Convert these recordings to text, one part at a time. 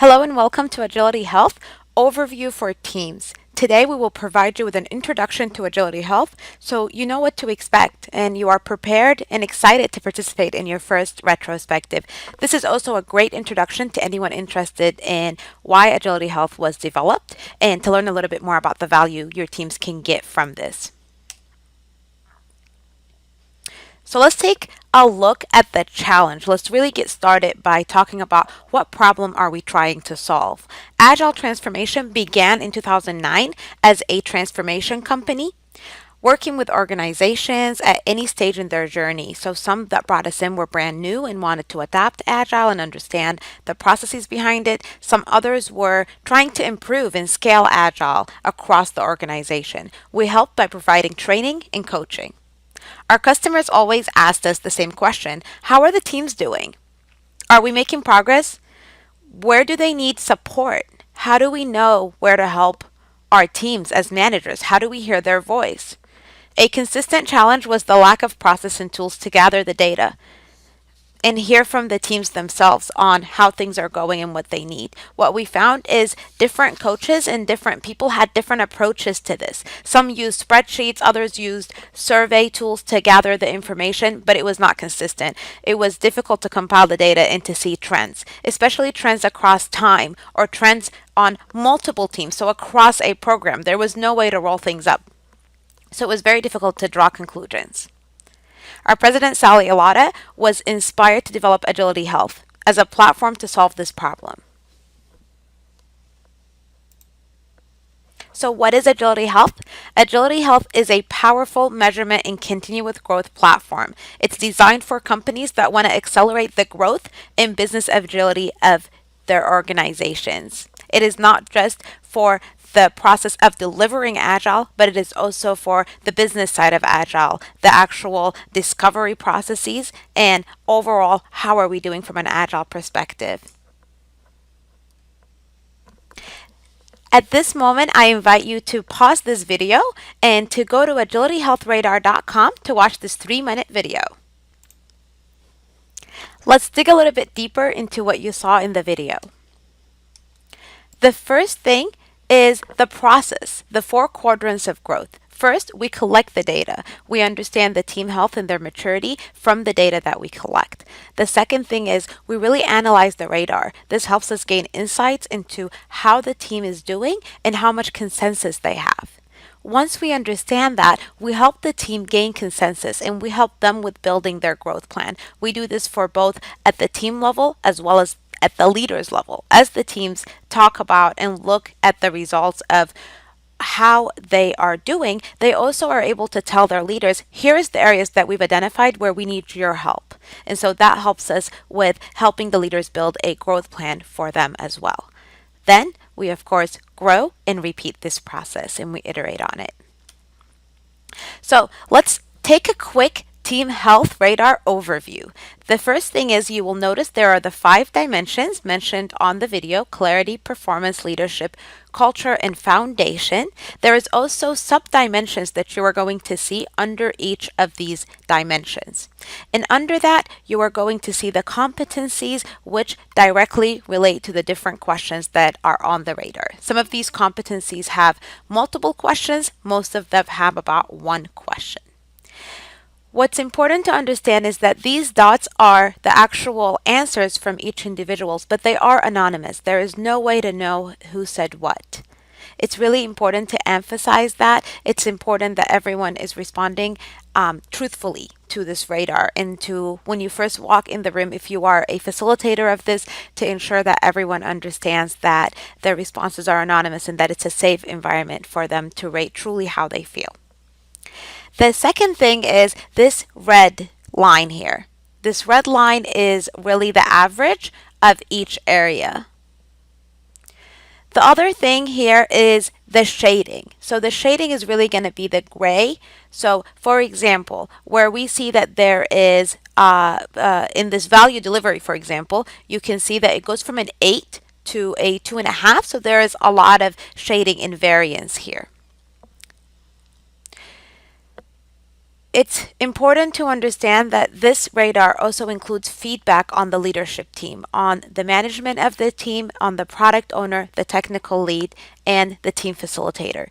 Hello and welcome to Agility Health Overview for Teams. Today we will provide you with an introduction to Agility Health so you know what to expect and you are prepared and excited to participate in your first retrospective. This is also a great introduction to anyone interested in why Agility Health was developed and to learn a little bit more about the value your teams can get from this. So let's take a look at the challenge. Let's really get started by talking about what problem are we trying to solve. Agile Transformation began in 2009 as a transformation company working with organizations at any stage in their journey. So some that brought us in were brand new and wanted to adapt Agile and understand the processes behind it. Some others were trying to improve and scale Agile across the organization. We helped by providing training and coaching. Our customers always asked us the same question: how are the teams doing? Are we making progress? Where do they need support? How do we know where to help our teams as managers? How do we hear their voice? A consistent challenge was the lack of process and tools to gather the data and hear from the teams themselves on how things are going and what they need. What we found is different coaches and different people had different approaches to this. Some used spreadsheets, others used survey tools to gather the information, but it was not consistent. It was difficult to compile the data and to see trends, especially trends across time or trends on multiple teams, so across a program. There was no way to roll things up. So it was very difficult to draw conclusions. Our president, Sally Alada, was inspired to develop Agility Health as a platform to solve this problem. So what is Agility Health? Agility Health is a powerful measurement and continuous growth platform. It's designed for companies that want to accelerate the growth and business agility of their organizations. It is not just for the process of delivering Agile, but it is also for the business side of Agile, the actual discovery processes, and overall, how are we doing from an Agile perspective. At this moment, I invite you to pause this video and to go to agilityhealthradar.com to watch this 3-minute video. Let's dig a little bit deeper into what you saw in the video. The first thing is the process, the 4 quadrants of growth. First, we collect the data. We understand the team health and their maturity from the data that we collect. The second thing is we really analyze the radar. This helps us gain insights into how the team is doing and how much consensus they have. Once we understand that, we help the team gain consensus and we help them with building their growth plan. We do this for both at the team level as well as at the leaders level. As the teams talk about and look at the results of how they are doing, they also are able to tell their leaders, here's the areas that we've identified where we need your help. And so that helps us with helping the leaders build a growth plan for them as well. Then we, of course, grow and repeat this process and we iterate on it. So let's take a quick Team Health Radar overview. The first thing is you will notice there are the 5 dimensions mentioned on the video: clarity, performance, leadership, culture, and foundation. There is also sub-dimensions that you are going to see under each of these dimensions. And under that, you are going to see the competencies which directly relate to the different questions that are on the radar. Some of these competencies have multiple questions. Most of them have about 1 question. What's important to understand is that these dots are the actual answers from each individual, but they are anonymous. There is no way to know who said what. It's really important to emphasize that. It's important that everyone is responding truthfully to this radar and to, when you first walk in the room, if you are a facilitator of this, to ensure that everyone understands that their responses are anonymous and that it's a safe environment for them to rate truly how they feel. The second thing is this red line here. This red line is really the average of each area. The other thing here is the shading. So the shading is really going to be the gray. So for example, where we see that there is, in this value delivery, for example, you can see that it goes from an 8 to a 2.5. So there is a lot of shading and variance here. It's important to understand that this radar also includes feedback on the leadership team, on the management of the team, on the product owner, the technical lead, and the team facilitator.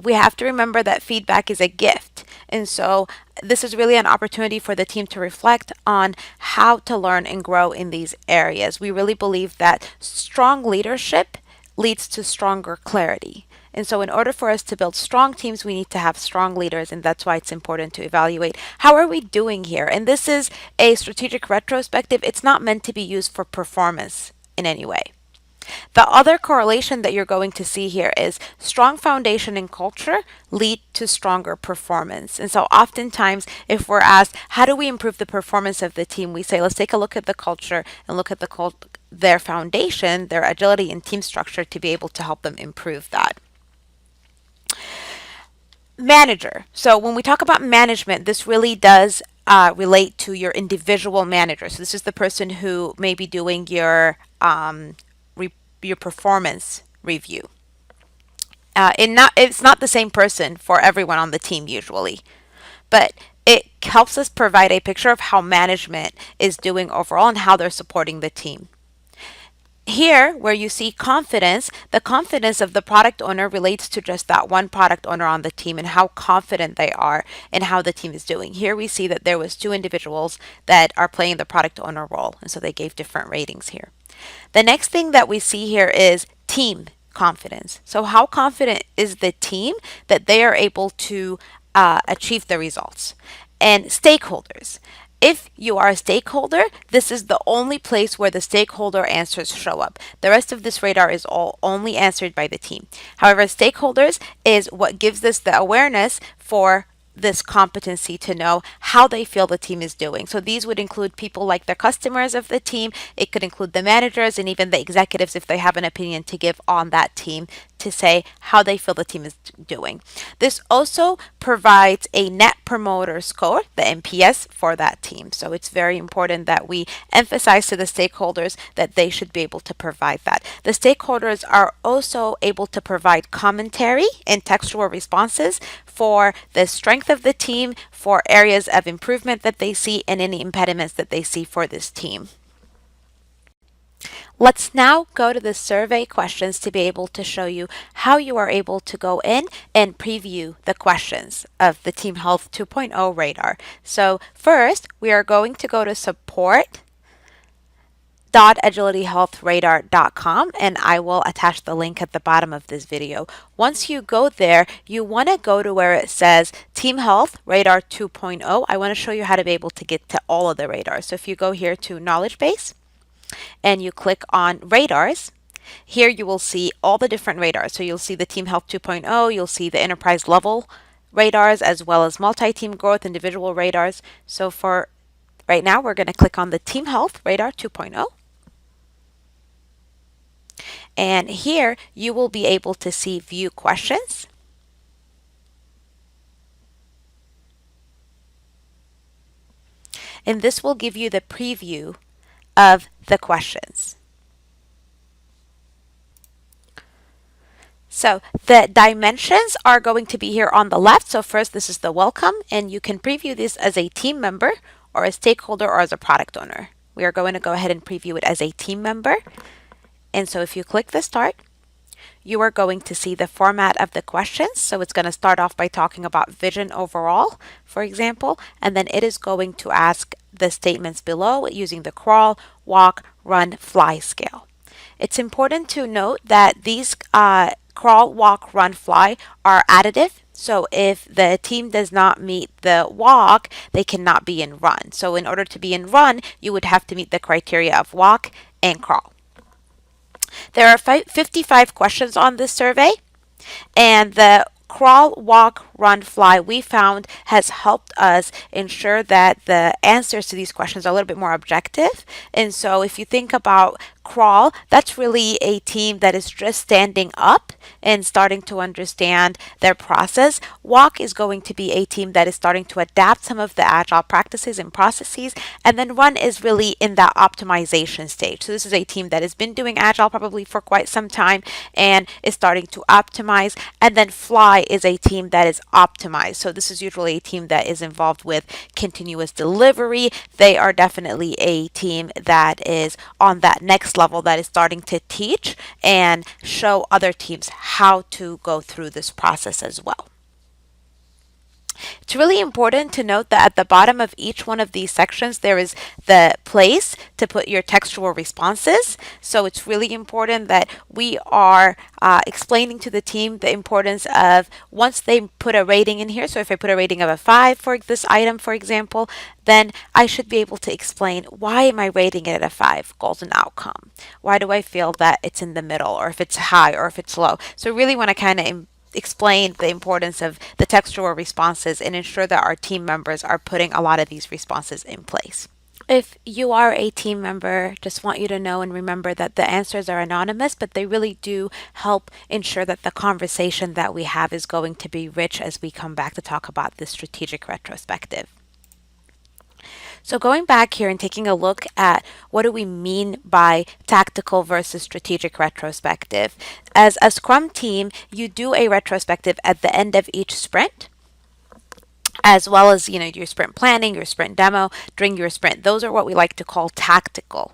We have to remember that feedback is a gift. And so this is really an opportunity for the team to reflect on how to learn and grow in these areas. We really believe that strong leadership leads to stronger clarity. And so, in order for us to build strong teams, we need to have strong leaders, and that's why it's important to evaluate how are we doing here. And this is a strategic retrospective. It's not meant to be used for performance in any way. The other correlation that you're going to see here is strong foundation and culture lead to stronger performance. And so oftentimes if we're asked, how do we improve the performance of the team? We say, let's take a look at the culture and look at their foundation, their agility and team structure to be able to help them improve that. Manager. So when we talk about management, this really does relate to your individual manager. So this is the person who may be doing your performance review. It's not the same person for everyone on the team usually, but it helps us provide a picture of how management is doing overall and how they're supporting the team. Here, where you see confidence, the confidence of the product owner relates to just that one product owner on the team and how confident they are in how the team is doing. Here we see that there was two individuals that are playing the product owner role, and so they gave different ratings here. The next thing that we see here is team confidence. So how confident is the team that they are able to achieve the results? And stakeholders. If you are a stakeholder, this is the only place where the stakeholder answers show up. The rest of this radar is all only answered by the team. However, stakeholders is what gives us the awareness for this competency to know how they feel the team is doing. So these would include people like the customers of the team. It could include the managers and even the executives if they have an opinion to give on that team to say how they feel the team is doing. This also provides a net promoter score, the NPS, for that team. So it's very important that we emphasize to the stakeholders that they should be able to provide that. The stakeholders are also able to provide commentary and textual responses for the strength of the team, for areas of improvement that they see, and any impediments that they see for this team. Let's now go to the survey questions to be able to show you how you are able to go in and preview the questions of the Team Health 2.0 radar. So first, we are going to go to support.agilityhealthradar.com, and I will attach the link at the bottom of this video. Once you go there, you want to go to where it says Team Health Radar 2.0. I want to show you how to be able to get to all of the radars. So if you go here to Knowledge Base and you click on Radars, here you will see all the different radars. So you'll see the Team Health 2.0, you'll see the enterprise level radars, as well as multi-team growth, individual radars. So for right now, we're going to click on the Team Health Radar 2.0. And here you will be able to see view questions. And this will give you the preview of the questions. So the dimensions are going to be here on the left. So first, this is the welcome, and you can preview this as a team member or a stakeholder or as a product owner. We are going to go ahead and preview it as a team member. And so if you click the start, you are going to see the format of the questions. So it's going to start off by talking about vision overall, for example, and then it is going to ask the statements below using the crawl, walk, run, fly scale. It's important to note that these crawl, walk, run, fly are additive. So if the team does not meet the walk, they cannot be in run. So in order to be in run, you would have to meet the criteria of walk and crawl. There are 55 questions on this survey, and the crawl, walk, run, fly we found has helped us ensure that the answers to these questions are a little bit more objective. And so if you think about crawl, that's really a team that is just standing up and starting to understand their process. Walk is going to be a team that is starting to adapt some of the agile practices and processes. And then run is really in that optimization stage. So this is a team that has been doing agile probably for quite some time and is starting to optimize. And then fly is a team that is optimized. So this is usually a team that is involved with continuous delivery. They are definitely a team that is on that next level, that is starting to teach and show other teams how to go through this process as well. It's really important to note that at the bottom of each one of these sections, there is the place to put your textual responses. So it's really important that we are explaining to the team the importance of, once they put a rating in here. So if I put a rating of a 5 for this item, for example, then I should be able to explain, why am I rating it at a 5, goals and outcome? Why do I feel that it's in the middle, or if it's high, or if it's low? So really want to kind of explain the importance of the textual responses and ensure that our team members are putting a lot of these responses in place. If you are a team member, just want you to know and remember that the answers are anonymous, but they really do help ensure that the conversation that we have is going to be rich as we come back to talk about this strategic retrospective. So going back here and taking a look at what do we mean by tactical versus strategic retrospective. As a Scrum team, you do a retrospective at the end of each sprint, as well as, your sprint planning, your sprint demo during your sprint. Those are what we like to call tactical.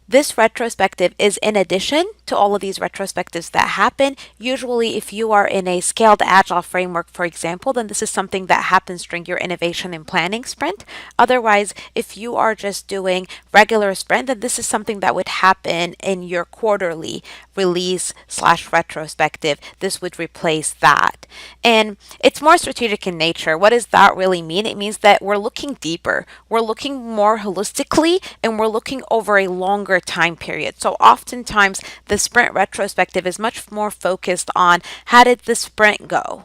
This retrospective is in addition to all of these retrospectives that happen. Usually, if you are in a scaled agile framework, for example, then this is something that happens during your innovation and planning sprint. Otherwise, if you are just doing regular sprint, then this is something that would happen in your quarterly release/retrospective. This would replace that. And it's more strategic in nature. What does that really mean? It means that we're looking deeper, we're looking more holistically, and we're looking over a longer time period. So oftentimes the sprint retrospective is much more focused on, how did the sprint go?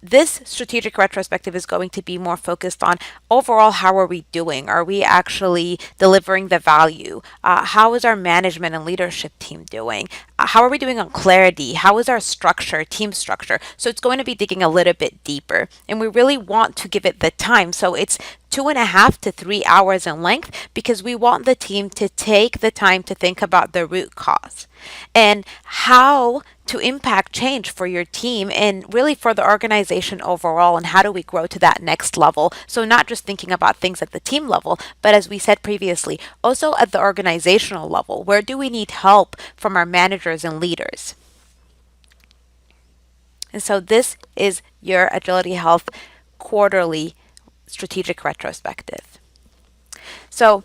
This strategic retrospective is going to be more focused on, overall, how are we doing? Are we actually delivering the value? How is our management and leadership team doing? How are we doing on clarity? How is our structure, team structure? So it's going to be digging a little bit deeper, and we really want to give it the time. So it's 2.5 to 3 hours in length, because we want the team to take the time to think about the root cause and how to impact change for your team and really for the organization overall, and how do we grow to that next level. So not just thinking about things at the team level, but as we said previously, also at the organizational level. Where do we need help from our managers and leaders? And so this is your Agility Health quarterly strategic retrospective. So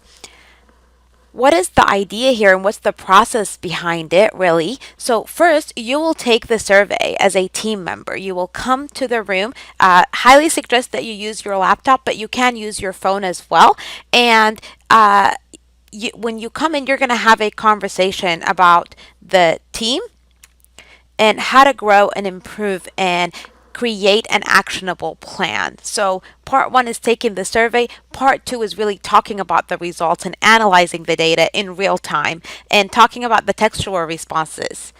what is the idea here and what's the process behind it, really? So first, you will take the survey as a team member. You will come to the room. Highly suggest that you use your laptop, but you can use your phone as well. And when you come in, you're going to have a conversation about the team and how to grow and improve and create an actionable plan. So part 1 is taking the survey. Part 2 is really talking about the results and analyzing the data in real time and talking about the textual responses.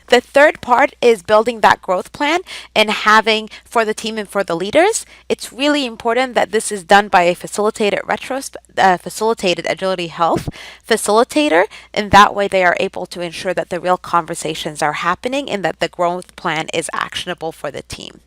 The third part is building that growth plan and having, for the team and for the leaders, it's really important that this is done by a facilitated Agility Health facilitator, and that way they are able to ensure that the real conversations are happening and that the growth plan is actionable for the team.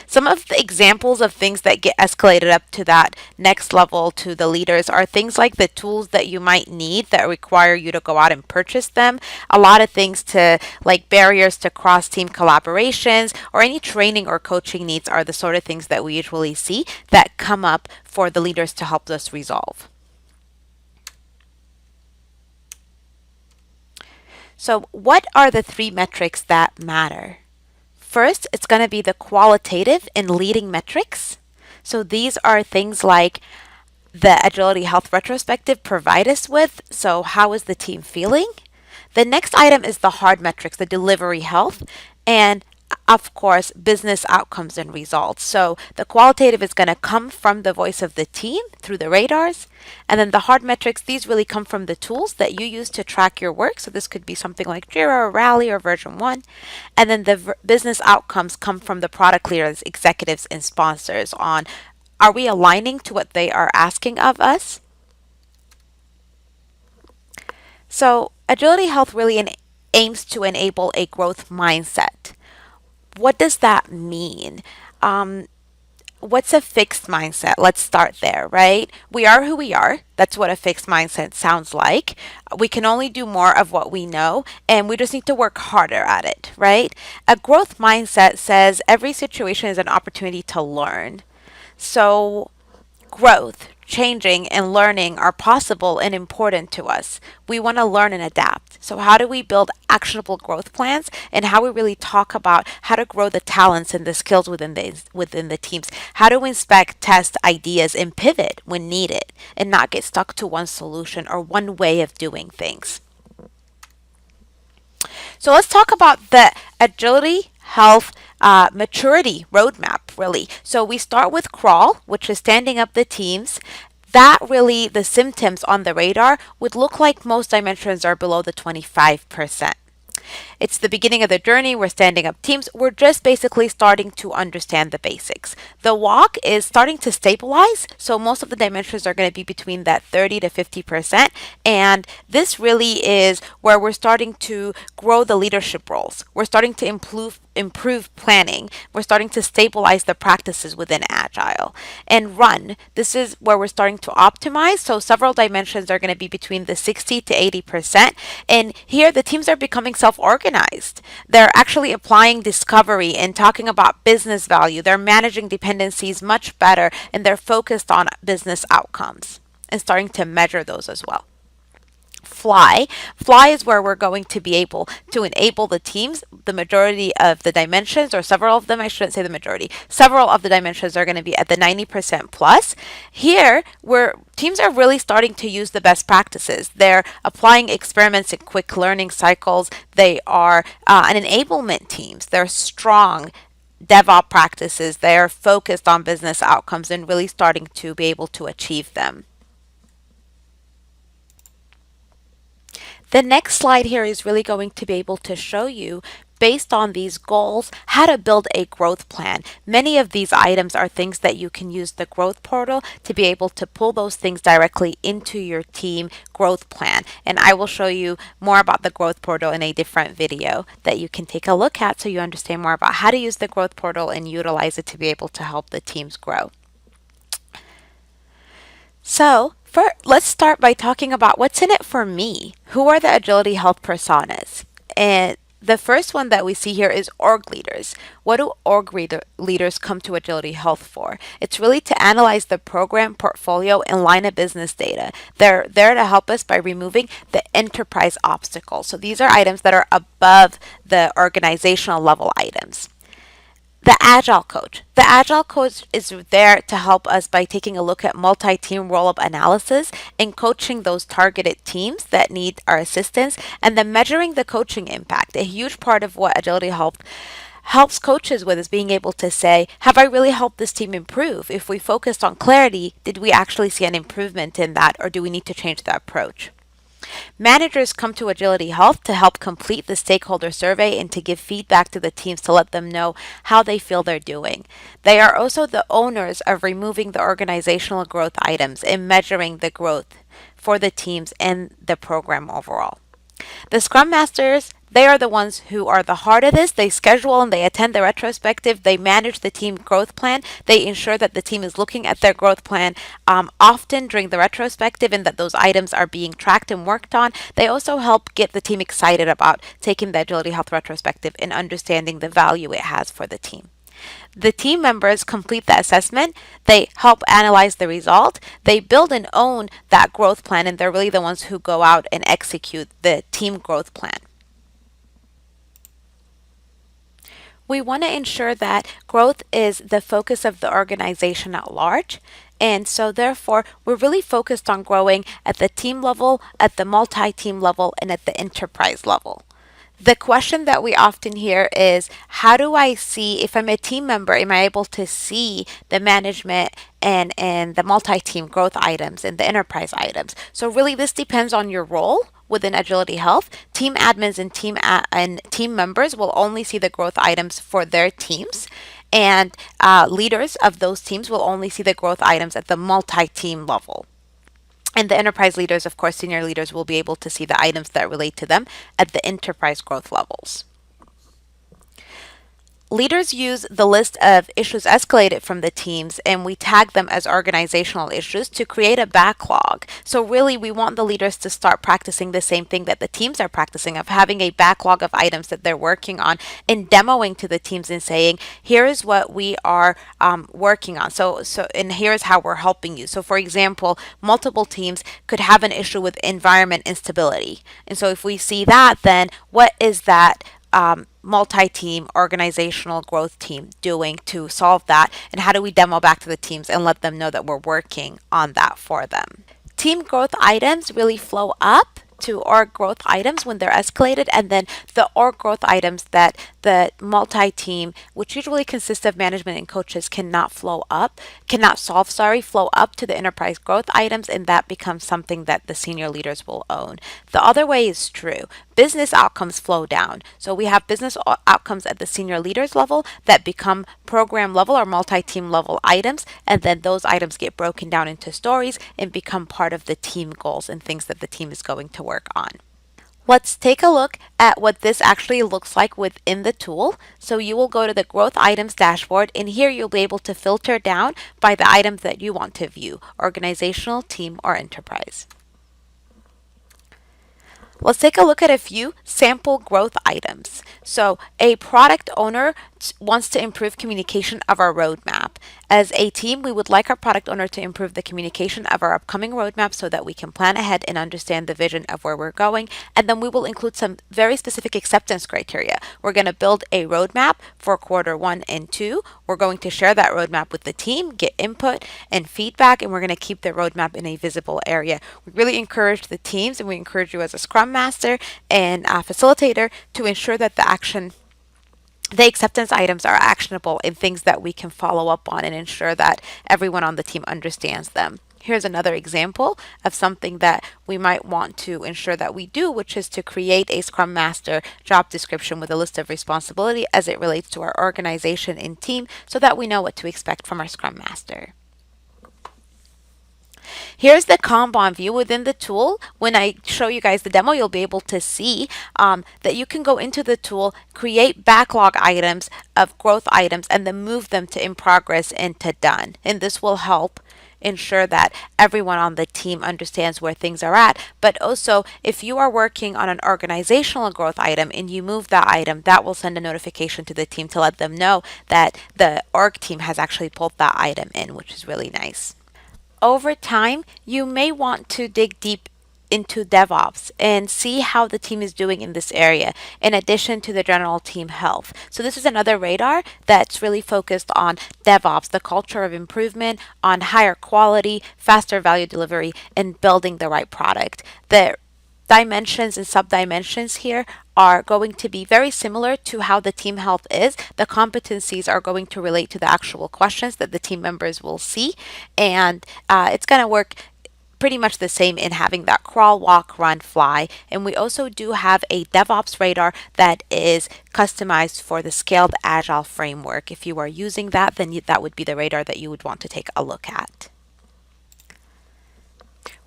Some of the examples of things that get escalated up to that next level to the leaders are things like the tools that you might need that require you to go out and purchase them. A lot of things to, like, barriers to cross-team collaborations or any training or coaching needs are the sort of things that we usually see that come up for the leaders to help us resolve. So what are the 3 metrics that matter? First, it's going to be the qualitative and leading metrics. So these are things like the Agility Health retrospective provide us with. So how is the team feeling? The next item is the hard metrics, the delivery health, and of course, business outcomes and results. So the qualitative is going to come from the voice of the team through the radars. And then the hard metrics, these really come from the tools that you use to track your work. So this could be something like Jira or Rally or version 1. And then the business outcomes come from the product leaders, executives, and sponsors on, are we aligning to what they are asking of us? So Agility Health really aims to enable a growth mindset. What does that mean? Um, what's a fixed mindset? Let's start there, right? We are who we are. That's what a fixed mindset sounds like. We can only do more of what we know, and we just need to work harder at it, right? A growth mindset says every situation is an opportunity to learn. So, growth, changing, and learning are possible and important to us. We want to learn and adapt. So, how do we build actionable growth plans and how we really talk about how to grow the talents and the skills within the teams? How to inspect, test ideas, and pivot when needed and not get stuck to one solution or one way of doing things. So let's talk about the agility health maturity roadmap, really. So we start with crawl, which is standing up the teams. That really, the symptoms on the radar would look like most dimensions are below the 25%. It's the beginning of the journey. We're standing up teams. We're just basically starting to understand the basics. The walk is starting to stabilize. So most of the dimensions are going to be between that 30 to 50%. And this really is where we're starting to grow the leadership roles. We're starting to improve planning. We're starting to stabilize the practices within Agile. And run, this is where we're starting to optimize. So several dimensions are going to be between the 60 to 80%. And here the teams are becoming self-organized. They're actually applying discovery and talking about business value. They're managing dependencies much better and they're focused on business outcomes and starting to measure those as well. Fly. Fly is where we're going to be able to enable the teams. The majority of the dimensions, or several of them, I shouldn't say the majority, several of the dimensions are going to be at the 90% plus. Here, where teams are really starting to use the best practices. They're applying experiments and quick learning cycles. They are an enablement teams. They're strong DevOps practices. They're focused on business outcomes and really starting to be able to achieve them. The next slide here is really going to be able to show you, based on these goals, how to build a growth plan. Many of these items are things that you can use the growth portal to be able to pull those things directly into your team growth plan. And I will show you more about the growth portal in a different video that you can take a look at so you understand more about how to use the growth portal and utilize it to be able to help the teams grow. So, let's start by talking about what's in it for me. Who are the Agility Health personas? And the first one that we see here is org leaders. What do leaders come to Agility Health for? It's really to analyze the program, portfolio, and line of business data. They're there to help us by removing the enterprise obstacles. So these are items that are above the organizational level items. The Agile Coach. The Agile Coach is there to help us by taking a look at multi-team roll-up analysis and coaching those targeted teams that need our assistance, and then measuring the coaching impact. A huge part of what Agility helps coaches with is being able to say, have I really helped this team improve? If we focused on clarity, did we actually see an improvement in that, or do we need to change the approach? Managers come to Agility Health to help complete the stakeholder survey and to give feedback to the teams to let them know how they feel they're doing. They are also the owners of removing the organizational growth items and measuring the growth for the teams and the program overall. The Scrum Masters, they are the ones who are the heart of this. They schedule and they attend the retrospective. They manage the team growth plan. They ensure that the team is looking at their growth plan often during the retrospective and that those items are being tracked and worked on. They also help get the team excited about taking the Agility Health retrospective and understanding the value it has for the team. The team members complete the assessment. They help analyze the result. They build and own that growth plan, and they're really the ones who go out and execute the team growth plan. We want to ensure that growth is the focus of the organization at large. And so, therefore, we're really focused on growing at the team level, at the multi team level, and at the enterprise level. The question that we often hear is, how do I see, if I'm a team member, am I able to see the management and the multi-team growth items and the enterprise items? So really this depends on your role within Agility Health. Team admins and team members will only see the growth items for their teams, and leaders of those teams will only see the growth items at the multi-team level. And the enterprise leaders, of course, senior leaders will be able to see the items that relate to them at the enterprise growth levels. Leaders use the list of issues escalated from the teams and we tag them as organizational issues to create a backlog. So, really, we want the leaders to start practicing the same thing that the teams are practicing of having a backlog of items that they're working on and demoing to the teams and saying, here is what we are working on. And here's how we're helping you. So, for example, multiple teams could have an issue with environment instability. And so, if we see that, then what is that? Multi-team organizational growth team doing to solve that, and how do we demo back to the teams and let them know that we're working on that for them. Team growth items really flow up to org growth items when they're escalated, and then the org growth items that the multi-team, which usually consists of management and coaches, cannot solve, flow up to the enterprise growth items, and that becomes something that the senior leaders will own. The other way is true. Business outcomes flow down. So we have business outcomes at the senior leaders level that become program level or multi-team level items, and then those items get broken down into stories and become part of the team goals and things that the team is going to work on. Let's take a look at what this actually looks like within the tool. So you will go to the growth items dashboard, and here you'll be able to filter down by the items that you want to view: organizational, team, or enterprise. Let's take a look at a few sample growth items. So, a product owner wants to improve communication of our roadmap. As a team, we would like our product owner to improve the communication of our upcoming roadmap so that we can plan ahead and understand the vision of where we're going. And then we will include some very specific acceptance criteria. We're going to build a roadmap for quarter 1 and 2. We're going to share that roadmap with the team, get input and feedback, and we're going to keep the roadmap in a visible area. We really encourage the teams, and we encourage you as a Scrum Master and facilitator to ensure that the acceptance items are actionable and things that we can follow up on and ensure that everyone on the team understands them. Here's another example of something that we might want to ensure that we do, which is to create a Scrum Master job description with a list of responsibility as it relates to our organization and team so that we know what to expect from our Scrum Master. Here's the Kanban view within the tool. When I show you guys the demo, you'll be able to see that you can go into the tool, create backlog items of growth items, and then move them to in progress and to done. And this will help ensure that everyone on the team understands where things are at. But also, if you are working on an organizational growth item and you move that item, that will send a notification to the team to let them know that the org team has actually pulled that item in, which is really nice. Over time, you may want to dig deep into DevOps and see how the team is doing in this area, in addition to the general team health. So, this is another radar that's really focused on DevOps, the culture of improvement, on higher quality, faster value delivery, and building the right product. The dimensions and sub-dimensions here are going to be very similar to how the team health is. The competencies are going to relate to the actual questions that the team members will see, and it's going to work pretty much the same in having that crawl, walk, run, fly. And we also do have a DevOps radar that is customized for the scaled agile framework. If you are using that, then that would be the radar that you would want to take a look at.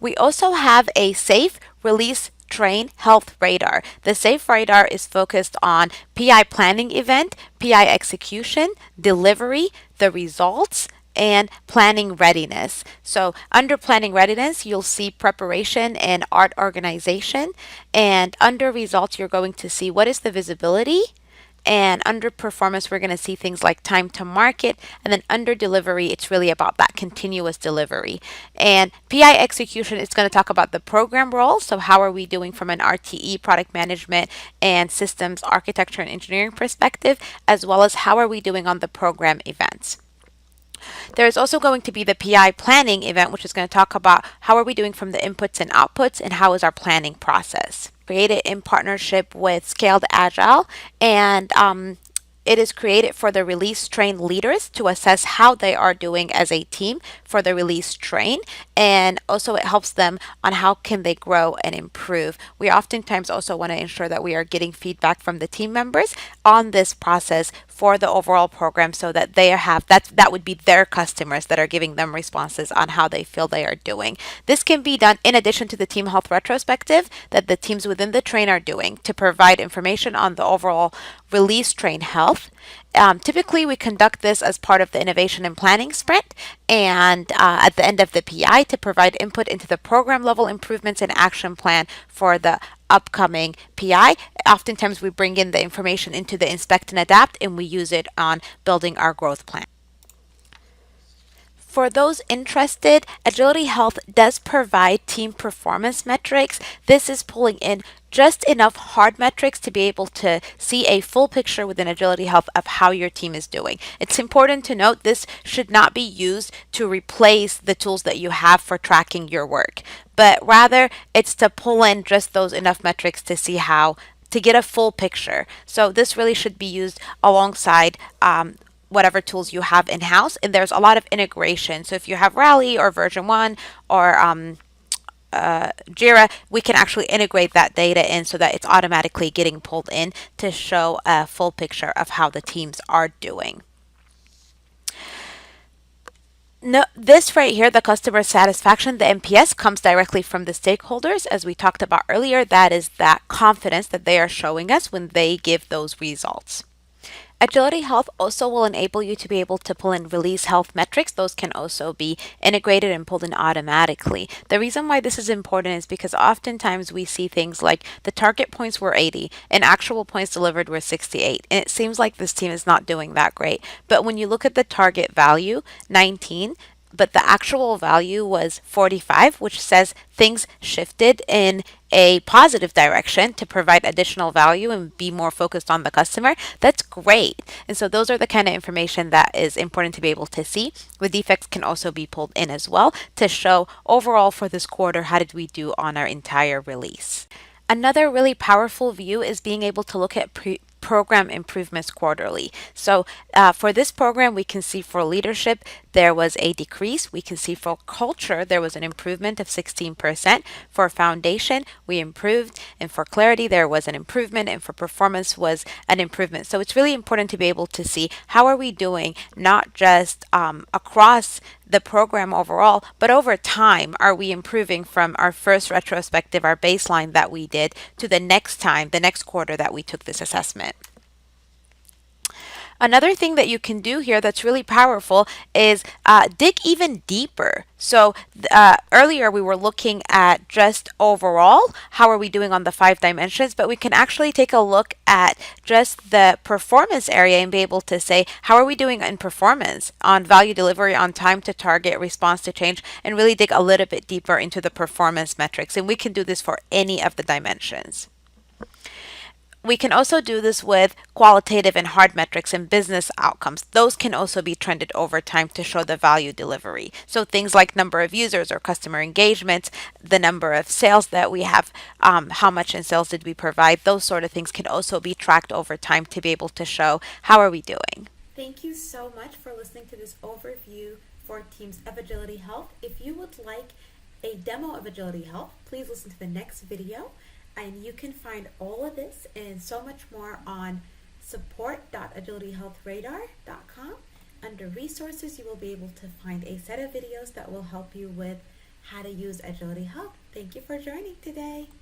We also have a safe release train health radar. The safe radar is focused on PI planning event, PI execution, delivery, the results, and planning readiness. So under planning readiness, you'll see preparation and art organization. And under results, you're going to see what is the visibility. And under performance, we're going to see things like time to market. And then under delivery, it's really about that continuous delivery. And PI execution is going to talk about the program role. So how are we doing from an RTE, product management, and systems architecture and engineering perspective, as well as how are we doing on the program events. There's also going to be the PI planning event, which is going to talk about how are we doing from the inputs and outputs and how is our planning process. Created in partnership with Scaled Agile, and It is created for the release train leaders to assess how they are doing as a team for the release train, and also it helps them on how can they grow and improve. We oftentimes also want to ensure that we are getting feedback from the team members on this process for the overall program, so that they have that would be their customers that are giving them responses on how they feel they are doing. This can be done in addition to the team health retrospective that the teams within the train are doing to provide information on the overall release train health. Typically, we conduct this as part of the innovation and planning sprint, and at the end of the PI to provide input into the program level improvements and action plan for the upcoming PI. Oftentimes, we bring in the information into the inspect and adapt, and we use it on building our growth plan. For those interested, Agility Health does provide team performance metrics. This is pulling in just enough hard metrics to be able to see a full picture within Agility Health of how your team is doing. It's important to note this should not be used to replace the tools that you have for tracking your work, but rather it's to pull in just those enough metrics to see how to get a full picture. So this really should be used alongside whatever tools you have in house. And there's a lot of integration. So if you have Rally or version 1 or Jira, we can actually integrate that data in so that it's automatically getting pulled in to show a full picture of how the teams are doing. No, this right here, the customer satisfaction, the NPS, comes directly from the stakeholders. As we talked about earlier, that is that confidence that they are showing us when they give those results. Agility Health also will enable you to be able to pull in release health metrics. Those can also be integrated and pulled in automatically. The reason why this is important is because oftentimes we see things like the target points were 80 and actual points delivered were 68. And it seems like this team is not doing that great. But when you look at the target value, 19, but the actual value was 45, which says things shifted in a positive direction to provide additional value and be more focused on the customer. That's great. And so those are the kind of information that is important to be able to see. The defects can also be pulled in as well to show overall for this quarter, how did we do on our entire release. Another really powerful view is being able to look at program improvements quarterly. So for this program, we can see for leadership, there was a decrease. We can see for culture, there was an improvement of 16%. For foundation, we improved. And for clarity, there was an improvement. And for performance was an improvement. So it's really important to be able to see how are we doing, not just across the program overall, but over time, are we improving from our first retrospective, our baseline that we did, to the next time, the next quarter that we took this assessment. Another thing that you can do here that's really powerful is dig even deeper. So earlier we were looking at just overall, how are we doing on the 5 dimensions, but we can actually take a look at just the performance area and be able to say, how are we doing in performance on value delivery, on time to target, response to change, and really dig a little bit deeper into the performance metrics. And we can do this for any of the dimensions. We can also do this with qualitative and hard metrics and business outcomes. Those can also be trended over time to show the value delivery. So things like number of users or customer engagement, the number of sales that we have, how much in sales did we provide, those sort of things can also be tracked over time to be able to show how are we doing. Thank you so much for listening to this overview for teams of Agility Health. If you would like a demo of Agility Health, please listen to the next video. And you can find all of this and so much more on support.agilityhealthradar.com. Under resources, you will be able to find a set of videos that will help you with how to use Agility Health. Thank you for joining today.